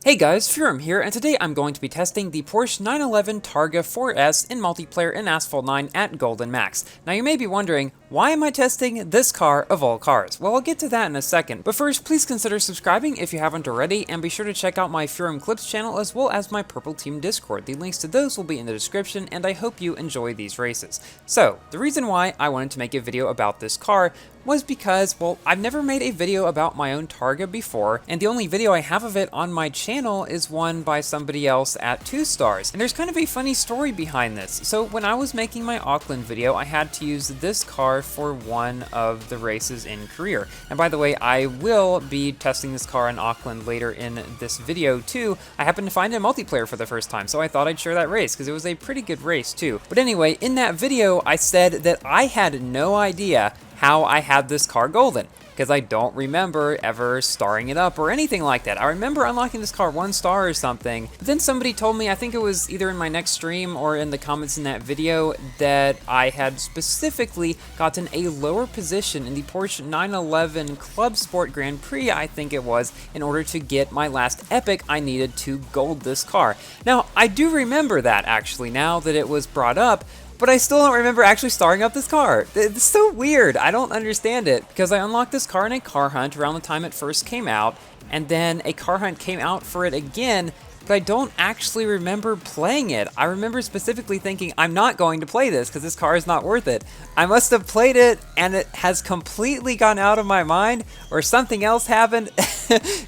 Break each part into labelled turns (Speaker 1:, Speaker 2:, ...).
Speaker 1: Hey guys, Furum here, and today I'm going to be testing the Porsche 911 Targa 4S in multiplayer in Asphalt 9 at Golden Max. Now you may be wondering, why am I testing this car of all cars? Well, I'll get to that in a second, but first please consider subscribing if you haven't already, and be sure to check out my Furum Clips channel as well as my Purple Team Discord. The links to those will be in the description, and I hope you enjoy these races. So, the reason why I wanted to make a video about this car was because, well, I've never made a video about my own Targa before, and the only video I have of it on my channel is one by somebody else at 2 stars. And there's kind of a funny story behind this. So when I was making my Auckland video, I had to use this car for one of the races in career. And by the way, I will be testing this car in Auckland later in this video too. I happened to find it in multiplayer for the first time, so I thought I'd share that race because it was a pretty good race too. But anyway, in that video, I said that I had no idea how I had this car golden, because I don't remember ever starring it up or anything like that. I remember unlocking this car 1 star or something, but then somebody told me, I think it was either in my next stream or in the comments in that video, that I had specifically gotten a lower position in the Porsche 911 Club Sport Grand Prix, I think it was, in order to get my last epic. I needed to gold this car. Now, I do remember that actually, now that it was brought up, but I still don't remember actually starting up this car. It's so weird. I don't understand it, because I unlocked this car in a car hunt around the time it first came out, and then a car hunt came out for it again, but I don't actually remember playing it. I remember specifically thinking, I'm not going to play this because this car is not worth it. I must have played it and it has completely gone out of my mind, or something else happened.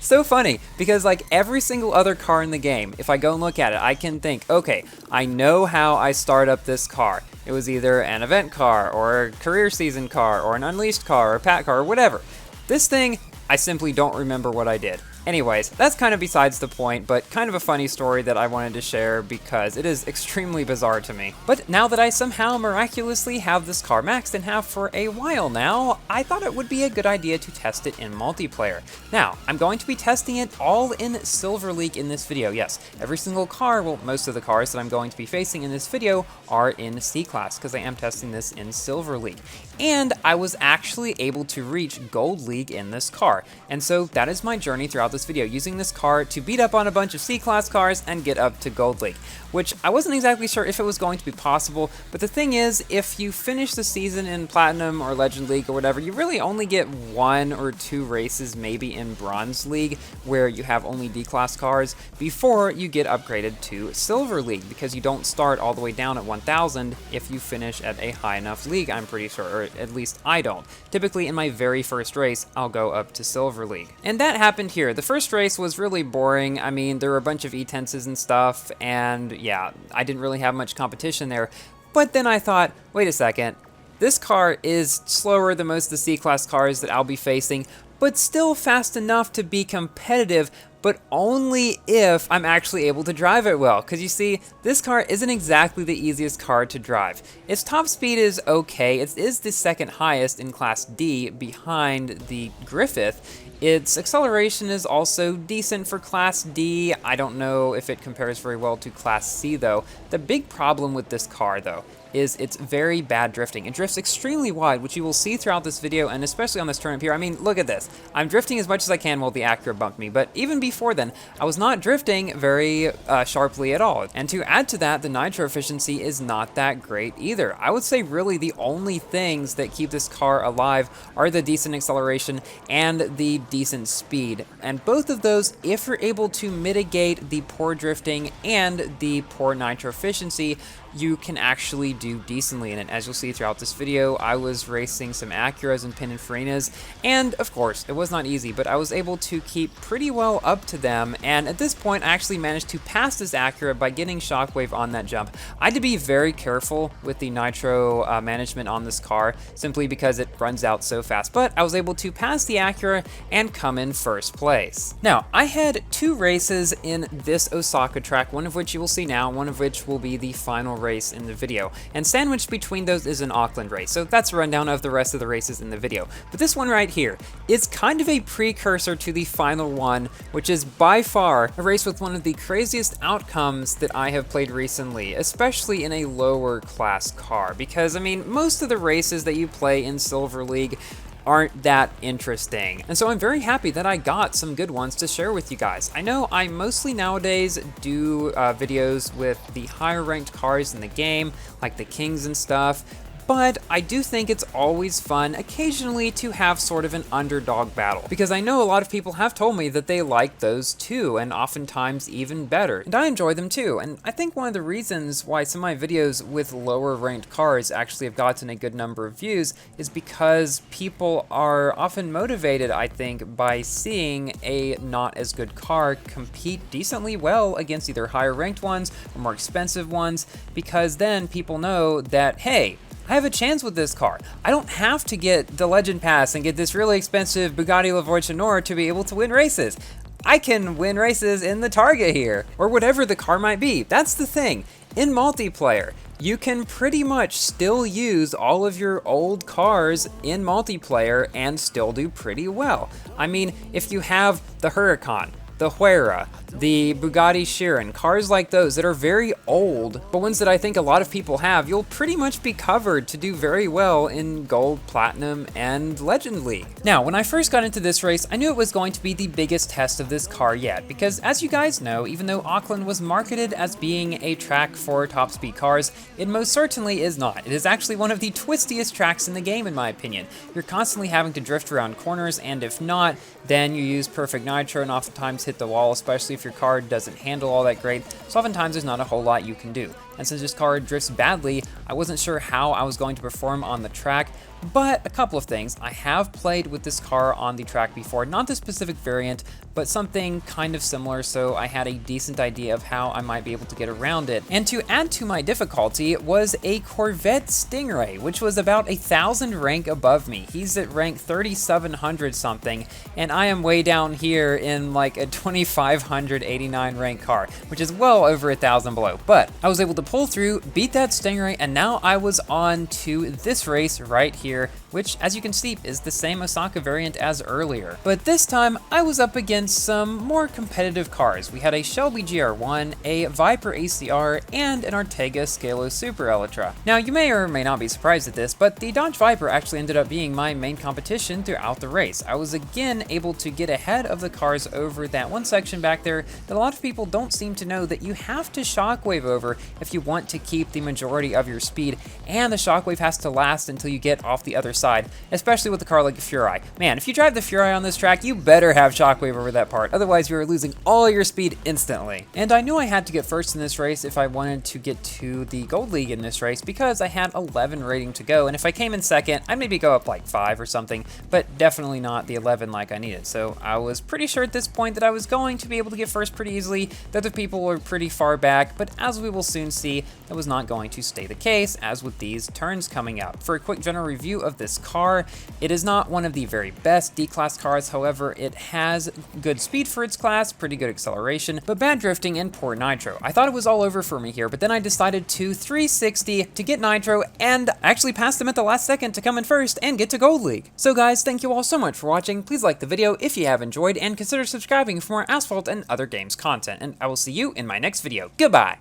Speaker 1: So funny, because like every single other car in the game, if I go and look at it, I can think, okay, I know how I start up this car. It was either an event car, or a career season car, or an unleashed car, or a pat car, or whatever. This thing, I simply don't remember what I did. Anyways, that's kind of besides the point, but kind of a funny story that I wanted to share because it is extremely bizarre to me. But now that I somehow miraculously have this car maxed and have for a while now, I thought it would be a good idea to test it in multiplayer. Now, I'm going to be testing it all in Silver League in this video. Yes, every single car, well, most of the cars that I'm going to be facing in this video are in C-Class, because I am testing this in Silver League. And I was actually able to reach Gold League in this car. And so that is my journey throughout this video, using this car to beat up on a bunch of C-Class cars and get up to Gold League, which I wasn't exactly sure if it was going to be possible, but the thing is, if you finish the season in Platinum or Legend League or whatever, you really only get 1 or 2 races maybe in Bronze League, where you have only D-Class cars, before you get upgraded to Silver League, because you don't start all the way down at 1000 if you finish at a high enough league, I'm pretty sure, or at least I don't. Typically in my very first race, I'll go up to Silver League. And that happened here. The first race was really boring. I mean, there were a bunch of E-tenses and stuff, and yeah, I didn't really have much competition there. But then I thought, wait a second, this car is slower than most of the C-Class cars that I'll be facing, but still fast enough to be competitive, but only if I'm actually able to drive it well. Because you see, this car isn't exactly the easiest car to drive. Its top speed is okay. It is the second highest in Class D behind the Griffith. Its acceleration is also decent for Class D. I don't know if it compares very well to Class C though. The big problem with this car though is it's very bad drifting. It drifts extremely wide, which you will see throughout this video, and especially on this turn up here. I mean, look at this. I'm drifting as much as I can while the Acura bumped me, but even before then, I was not drifting very sharply at all. And to add to that, the nitro efficiency is not that great either. I would say really the only things that keep this car alive are the decent acceleration and the decent speed. And both of those, if you're able to mitigate the poor drifting and the poor nitro efficiency, you can actually do decently in it. As you'll see throughout this video, I was racing some Acuras and Pininfarinas, and of course, it was not easy, but I was able to keep pretty well up to them, and at this point, I actually managed to pass this Acura by getting Shockwave on that jump. I had to be very careful with the nitro management on this car, simply because it runs out so fast, but I was able to pass the Acura and come in first place. Now, I had 2 races in this Osaka track, one of which you will see now, one of which will be the final race in the video, and sandwiched between those is an Auckland race, so that's a rundown of the rest of the races in the video. But this one right here is kind of a precursor to the final one, which is by far a race with one of the craziest outcomes that I have played recently, especially in a lower class car, because I mean, most of the races that you play in Silver League aren't that interesting. And so I'm very happy that I got some good ones to share with you guys. I know I mostly nowadays do videos with the higher ranked cars in the game, like the Kings and stuff, but I do think it's always fun occasionally to have sort of an underdog battle, because I know a lot of people have told me that they like those too, and oftentimes even better, and I enjoy them too. And I think one of the reasons why some of my videos with lower ranked cars actually have gotten a good number of views is because people are often motivated, I think, by seeing a not as good car compete decently well against either higher ranked ones or more expensive ones, because then people know that, hey, I have a chance with this car. I don't have to get the Legend Pass and get this really expensive Bugatti La Fortunor to be able to win races. I can win races in the Targa here, or whatever the car might be. That's the thing. In multiplayer, you can pretty much still use all of your old cars in multiplayer and still do pretty well. I mean, if you have the Huracan, the Huayra, the Bugatti Chiron, cars like those that are very old, but ones that I think a lot of people have, you'll pretty much be covered to do very well in Gold, Platinum, and Legend League. Now, when I first got into this race, I knew it was going to be the biggest test of this car yet, because as you guys know, even though Auckland was marketed as being a track for top speed cars, it most certainly is not. It is actually one of the twistiest tracks in the game, in my opinion. You're constantly having to drift around corners, and if not, then you use perfect nitro and oftentimes hit the wall, especially if your car doesn't handle all that great, so oftentimes there's not a whole lot you can do. And since this car drifts badly, I wasn't sure how I was going to perform on the track, but a couple of things. I have played with this car on the track before, not the specific variant, but something kind of similar, so I had a decent idea of how I might be able to get around it. And to add to my difficulty was a Corvette Stingray, which was about 1,000 rank above me. He's at rank 3,700 something, and I am way down here in like a 2,589 rank car, which is well over 1,000 below. But I was able to pull through, beat that Stingray, and now I was on to this race right here, which, as you can see, is the same Osaka variant as earlier. But this time, I was up against some more competitive cars. We had a Shelby GR1, a Viper ACR, and an Ortega Scalo Super Elytra. Now, you may or may not be surprised at this, but the Dodge Viper actually ended up being my main competition throughout the race. I was again able to get ahead of the cars over that one section back there that a lot of people don't seem to know, that you have to shockwave over if you want to keep the majority of your speed, and the shockwave has to last until you get off the other side, especially with a car like the Furai. Man, if you drive the Furai on this track, you better have shockwave over that part, otherwise you're losing all your speed instantly. And I knew I had to get first in this race if I wanted to get to the Gold League in this race, because I had 11 rating to go, and if I came in second, I'd maybe go up like 5 or something, but definitely not the 11 like I needed. So I was pretty sure at this point that I was going to be able to get first pretty easily. The other people were pretty far back, but as we will soon see, that was not going to stay the case, as with these turns coming up. For a quick general review of this car, it is not one of the very best D-Class cars, however, it has good speed for its class, pretty good acceleration, but bad drifting and poor nitro. I thought it was all over for me here, but then I decided to 360 to get nitro, and actually passed them at the last second to come in first and get to Gold League. So guys, thank you all so much for watching. Please like the video if you have enjoyed, and consider subscribing for more Asphalt and other games content, and I will see you in my next video. Goodbye!